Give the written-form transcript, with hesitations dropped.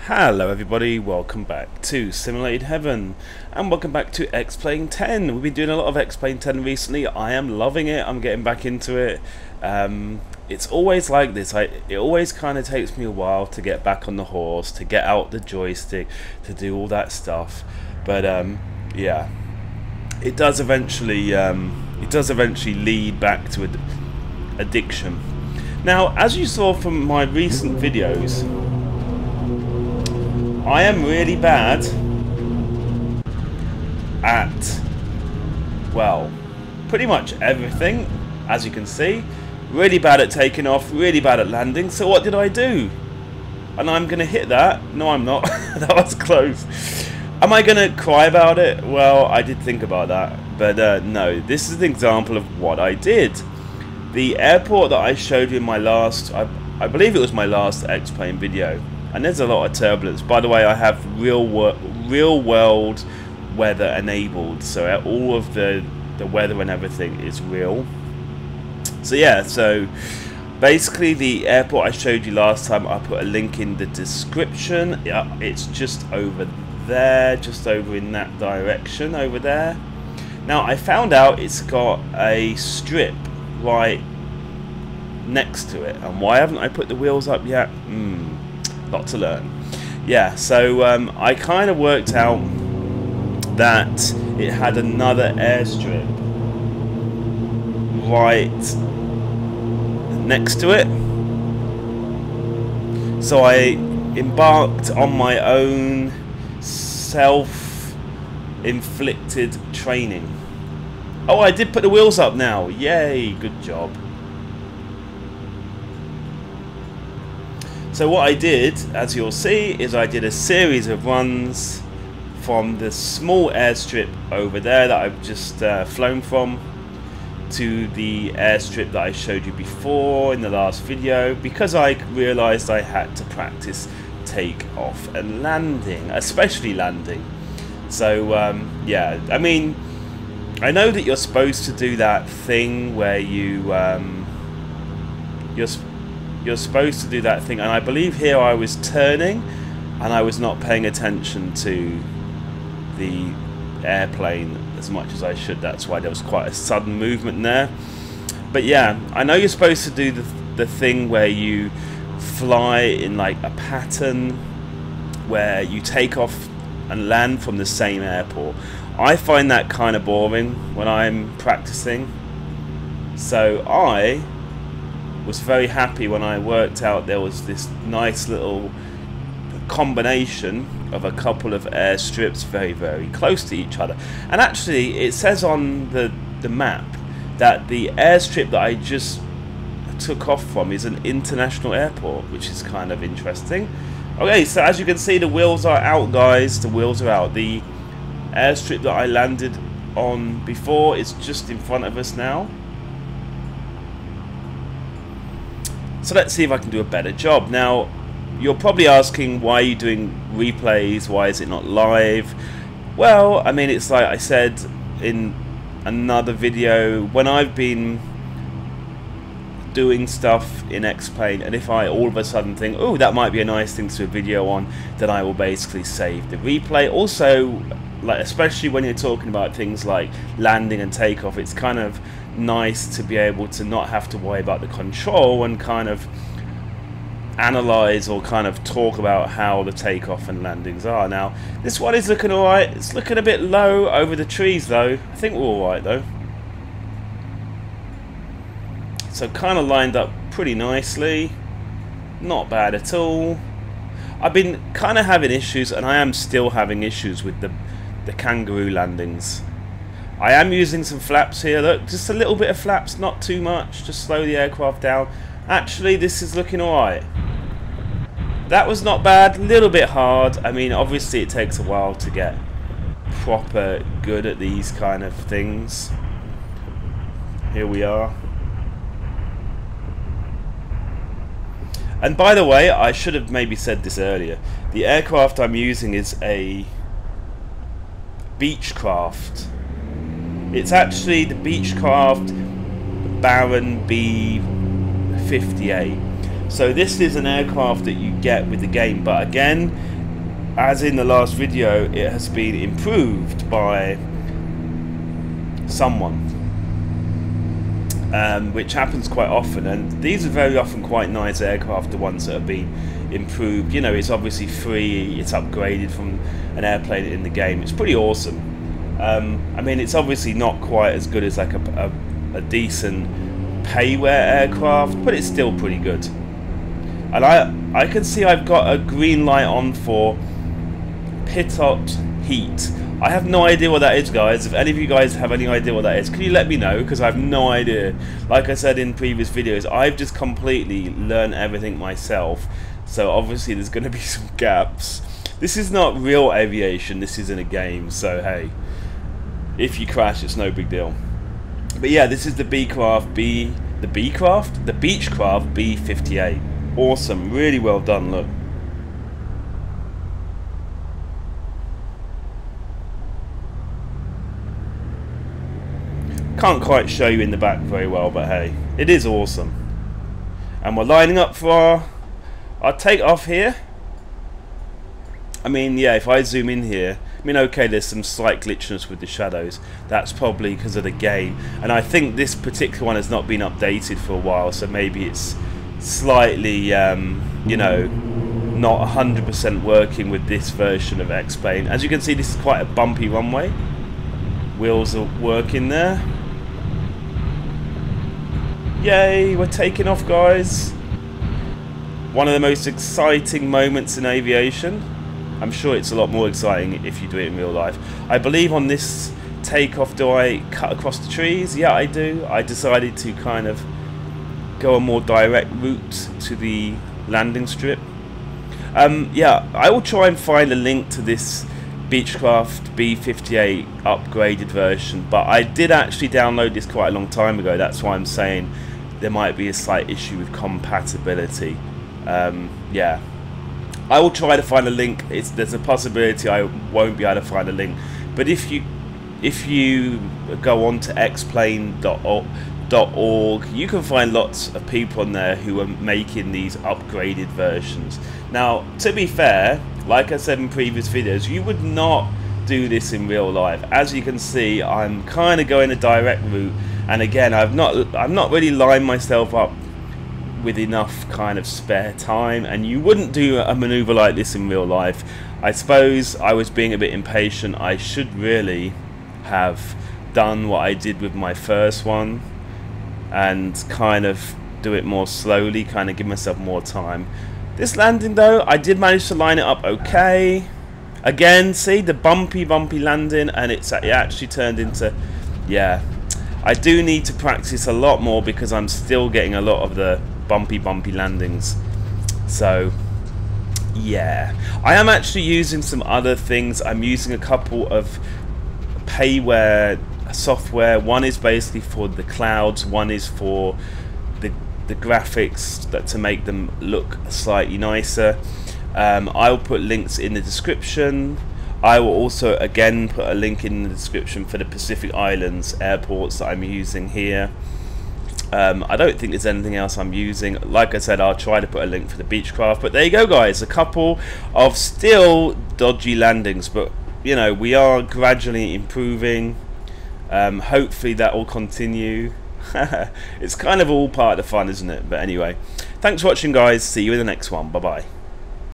Hello everybody, welcome back to Simulated Heaven, and welcome back to X-Plane 10. We've been doing a lot of X-Plane 10 recently. I am loving it, I'm getting back into it. It's always like this, it always kind of takes me a while to get back on the horse, to get out the joystick, to do all that stuff. But yeah, it does eventually lead back to addiction. Now, as you saw from my recent videos, I am really bad at, well, pretty much everything, as you can see. Really bad at taking off, really bad at landing. So what did I do? And I'm going to hit that. No, I'm not. That was close. Am I going to cry about it? Well, I did think about that. But no, this is an example of what I did. The airport that I showed you in my last, I believe it was my last X-Plane video. And there's a lot of turbulence. By the way, I have real world weather enabled, so all of the weather and everything is real. So yeah, so basically the airport I showed you last time, I put a link in the description. Yeah, it's just over there, just over in that direction over there. Now I found out it's got a strip right next to it, and why haven't I put the wheels up yet? Lot to learn. Yeah, so I kind of worked out that it had another airstrip right next to it. So I embarked on my own self-inflicted training. Oh, I did put the wheels up now. Yay, good job. So what I did, as you'll see, is I did a series of runs from the small airstrip over there that I've just flown from to the airstrip that I showed you before in the last video, because I realised I had to practice takeoff and landing, especially landing. So yeah, I mean, I know that you're supposed to do that thing where you're supposed to do that thing, and I believe here I was turning and I was not paying attention to the airplane as much as I should. That's why there was quite a sudden movement there. But yeah, I know you're supposed to do the thing where you fly in like a pattern where you take off and land from the same airport. I find that kind of boring when I'm practicing, so I was very happy when I worked out there was this nice little combination of a couple of airstrips very close to each other. And actually it says on the map that the airstrip that I just took off from is an international airport, which is kind of interesting. Okay, so as you can see, the wheels are out, guys. The wheels are out. The airstrip that I landed on before is just in front of us now. So let's see if I can do a better job. Now, you're probably asking, why are you doing replays? Why is it not live? Well, I mean, it's like I said in another video, when I've been doing stuff in X-Plane, and if I all of a sudden think, oh, that might be a nice thing to do a video on, then I will basically save the replay. Also, like, especially when you're talking about things like landing and takeoff, it's kind of nice to be able to not have to worry about the control and kind of analyze or kind of talk about how the takeoff and landings are. Now, this one is looking alright. It's looking a bit low over the trees though. I think we're alright though. So kind of lined up pretty nicely. Not bad at all. I've been kind of having issues, and I am still having issues with the kangaroo landings. I am using some flaps here, look, just a little bit of flaps, not too much, just slow the aircraft down. Actually, this is looking alright. That was not bad, a little bit hard. I mean, obviously it takes a while to get proper good at these kind of things. Here we are. And by the way, I should have maybe said this earlier. The aircraft I'm using is a Beechcraft. It's actually the Beechcraft Baron B58. So this is an aircraft that you get with the game, but again, as in the last video, it has been improved by someone, which happens quite often, and these are very often quite nice aircraft, the ones that have been improved. You know, it's obviously free, it's upgraded from an airplane in the game. It's pretty awesome. I mean, it's obviously not quite as good as like a decent payware aircraft, but it's still pretty good. And I can see I've got a green light on for pitot heat. I have no idea what that is, guys. If any of you guys have any idea what that is, can you let me know? Because I have no idea. Like I said in previous videos, I've just completely learned everything myself. So obviously there's going to be some gaps. This is not real aviation. This is in a game. So hey, if you crash, it's no big deal. But yeah, this is the Beechcraft B58. Awesome. Really well done. Look. Can't quite show you in the back very well, but hey, it is awesome. And we're lining up for our takeoff here. I mean, yeah, if I zoom in here, I mean, okay, there's some slight glitchiness with the shadows. That's probably because of the game. And I think this particular one has not been updated for a while, so maybe it's slightly, you know, not 100% working with this version of X-Plane. As you can see, this is quite a bumpy runway. Wheels are working there. Yay, we're taking off, guys. One of the most exciting moments in aviation. I'm sure it's a lot more exciting if you do it in real life. I believe on this takeoff, do I cut across the trees? Yeah, I do. I decided to kind of go a more direct route to the landing strip. Yeah, I will try and find a link to this Beechcraft B58 upgraded version, but I did actually download this quite a long time ago. That's why I'm saying there might be a slight issue with compatibility. Yeah, I will try to find a link. There's a possibility I won't be able to find a link, but if you go on to xplane.org, you can find lots of people on there who are making these upgraded versions. Now, to be fair, like I said in previous videos, you would not do this in real life. As you can see, I'm kind of going a direct route, and again, I've not really lined myself up with enough kind of spare time, and you wouldn't do a maneuver like this in real life. I suppose I was being a bit impatient. I should really have done what I did with my first one and kind of do it more slowly, kind of give myself more time. This landing though, I did manage to line it up okay. Again, see the bumpy landing, and it actually turned into, yeah, I do need to practice a lot more because I'm still getting a lot of the bumpy landings. So yeah, I am actually using some other things. I'm using a couple of payware software. One is basically for the clouds, one is for the graphics to make them look slightly nicer. I will put links in the description. I will also again put a link in the description for the Pacific Islands airports that I'm using here. I don't think there's anything else I'm using. Like I said, I'll try to put a link for the Beechcraft. But there you go, guys, a couple of still dodgy landings, but you know, we are gradually improving. Hopefully that will continue. It's kind of all part of the fun, isn't it? But anyway, thanks for watching, guys. See you in the next one. Bye bye.